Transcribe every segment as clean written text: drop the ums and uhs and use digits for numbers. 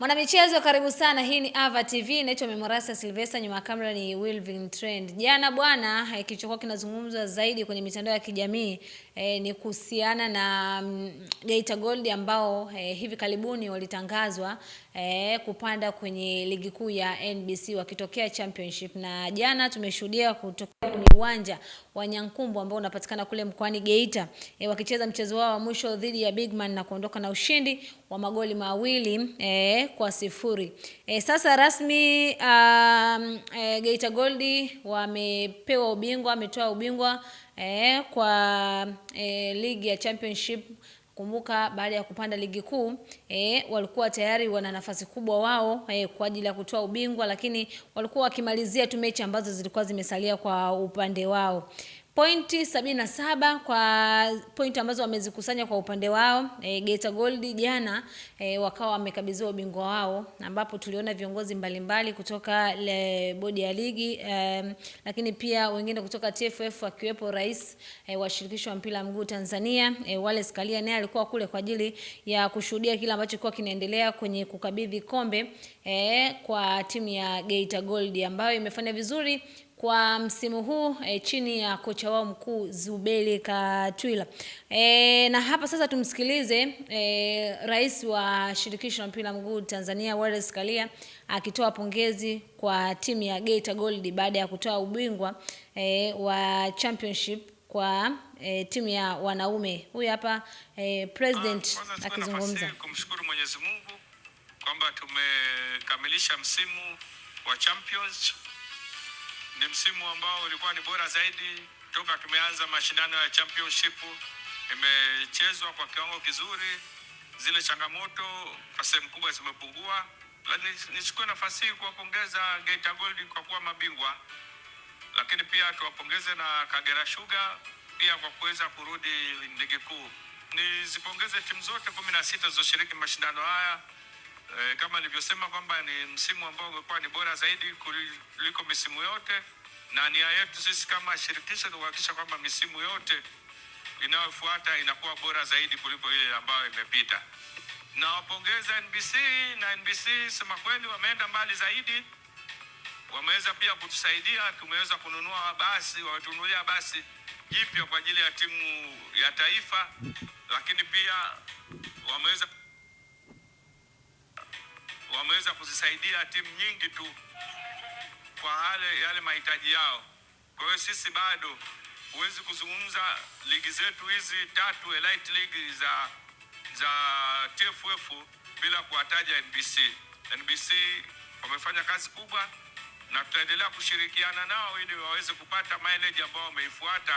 Mwanamichezo karibu sana, hii ni Ava TV, naitwa Memorasa Sylvester, nyuma kamera ni Wilvin Trend. Jana bwana, kilichokuwa kinazungumzwa zaidi kwenye mitandao ya kijamii ni kuhusiana na Geita Gold ambao hivi karibuni walitangazwa kupanda kwenye ligi kuu ya NBC wakitokea championship, na jana tumeshuhudia kutokea kwenye uwanja wa Nyankumbu ambao unapatikana kule mkoani Geita wakicheza mchezo wao wa mwisho dhidi ya Bigman na kuondoka na ushindi wa magoli mawili kwa 0. Sasa rasmi Geita Gold wamepewa ubingwa, ametoa ubingwa kwa ligi ya championship. Kumbuka baada ya kupanda ligi kuu walikuwa tayari wana nafasi kubwa wao kwa ajili ya kutoa ubingwa, lakini walikuwa wakimalizia tu mechi ambazo zilikuwa zimesalia kwa upande wao. Pointi 77 kwa pointi ambazo wamezikusanya kwa upande wao. Geita Gold jana wakawa wamekabidhiwa ubingwa wao, ambapo tuliona viongozi mbalimbali kutoka bodi ya ligi lakini pia wengine kutoka TFF akiwepo rais wa shirikisho la mpira wa miguu Tanzania Wallace Karia, naye alikuwa kule kwa ajili ya kushuhudia kile ambacho kilikuwa kinaendelea kwenye kukabidhi kombe kwa timu ya Geita Gold ambayo imefanya vizuri kwa msimu huu chini ya kocha wao mkuu Zuberi Katwila. Na hapa sasa tumsikilize rais wa shirikisho la mpira wa miguu Tanzania Wallace Karia akitoa pongezi kwa timu ya Geita Gold baada ya kutoa ubingwa wa championship kwa timu ya wanaume. Huyu hapa president akizungumza. Kumshukuru Mwenyezi Mungu kwamba tumekamilisha msimu wa Champions. Ni msimu ambao ulikuwa ni bora zaidi toka tumeanza mashindano ya championship. Imechezwa kwa kiwango kizuri, zile changamoto kwa sehemu kubwa zimepungua. Nichukue nafasi hii kuwapongeza Geita Gold kwa kuwa mabingwa, lakini pia tuwapongeze na Kagera Sugar pia kwa kuweza kurudi ligi kuu. Nizipongeze timu zote 16 zilizoshiriki mashindano haya. Kama nilivyosema kwamba ni msimu ambao umekuwa ni bora zaidi kuliko misimu yote, na nia yetu sisi kama shirikisho ni kuhakikisha kwamba misimu yote inayofuata inakuwa bora zaidi kuliko ile ambayo imepita. Nawapongeza NBC, na NBC sema kweli wameenda mbali zaidi. Wameweza pia kutusaidia, tumeweza kununua basi, wametununulia basi jipya kwa ajili ya timu ya taifa, lakini pia wameweza kuzisaidia timu nyingi tu kwa yale mahitaji yao. Kwa hiyo sisi bado huwezi kuzungumza ligi zetu hizi tatu elite league za TFF bila kuwataja NBC. NBC wamefanya kazi kubwa na tutaendelea kushirikiana nao ili waweze kupata mileage ambao wameifuata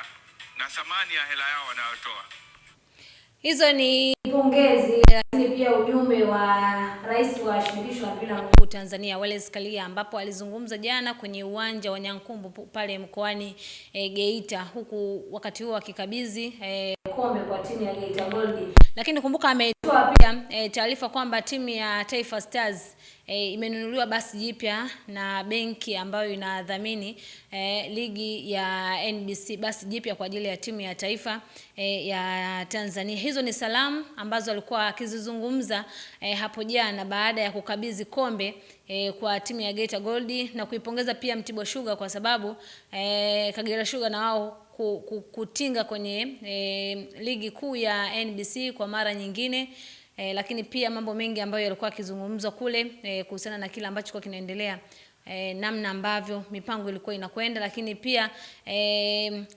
na thamani ya hela yao wanayotoa. Hizo ni pongezi, lakini pia ujumbe wa rais wa shirikisho la mpira wa miguu Tanzania Wallace Karia, ambapo alizungumza jana kwenye uwanja wa Nyankumbu pale mkoani Geita, huku wakati huo akikabidhi kombe kwa timu ya Geita Gold. Lakini kumbuka ametoa pia taarifa kwamba timu ya Taifa Stars imenunuliwa basi jipya na benki ambayo inadhamini ligi ya NBC, basi jipya kwa ajili ya timu ya taifa ya Tanzania. Hizo ni salamu ambazo alikuwa akizizungumza hapo jana baada ya kukabidhi kombe kwa timu ya Geita Gold, na kuipongeza pia Mtibwa Sugar kwa sababu Kagera Sugar na wao kutinga kwenye ligi kuu ya NBC kwa mara nyingine. Lakini pia mambo mengi ambayo yalikuwa yakizungumzwa kule kuhusiana na kile ambacho kwa kinaendelea, namna ambavyo mipango ilikuwa inakwenda, lakini pia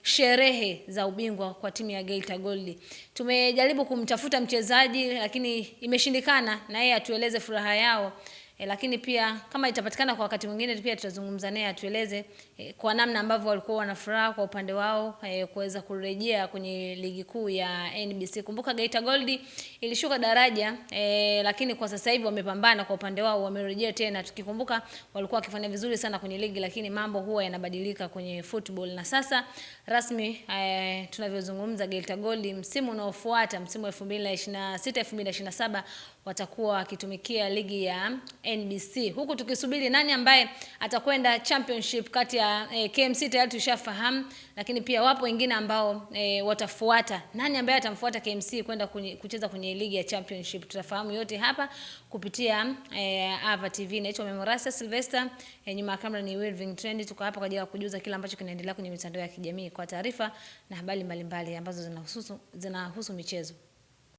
sherehe za ubingwa kwa timu ya Geita Gold. Tumejaribu kumtafuta mchezaji lakini imeshindikana, na yeye atueleze furaha yao. Lakini pia kama itapatikana kwa wakati mwingine pia tutazungumza naye atueleze kwa namna ambavyo walikuwa wana furaha kwa upande wao kuweza kurejea kwenye ligi kuu ya NBC. Kumbuka Geita Gold ilishuka daraja lakini kwa sasa hivi wamepambana kwa upande wao, wamerejea tena. Tukikumbuka walikuwa wakifanya vizuri sana kwenye ligi, lakini mambo huwa yanabadilika kwenye football. Na sasa rasmi tunavyozungumza Geita Gold msimu unaofuata, msimu 2026-2027 watakuwa wakitumikia ligi ya NBC, huku tukisubiri nani ambaye atakwenda championship kati ya KMC. Tayari tushafahamu, lakini pia wapo wengine ambao watafuata. Nani ambaye atamfuata KMC kwenda kucheza kwenye ligi ya championship? Tutafahamu yote hapa kupitia Ava TV. Naitwa Memorasa Sylvester, nyuma ya kamera ni Wilving Trend. Tuko hapa kwa ajili ya kujuza kila ambacho kinaendelea kwenye mitandao ya kijamii kwa taarifa na habari mbalimbali ambazo zinahusu michezo.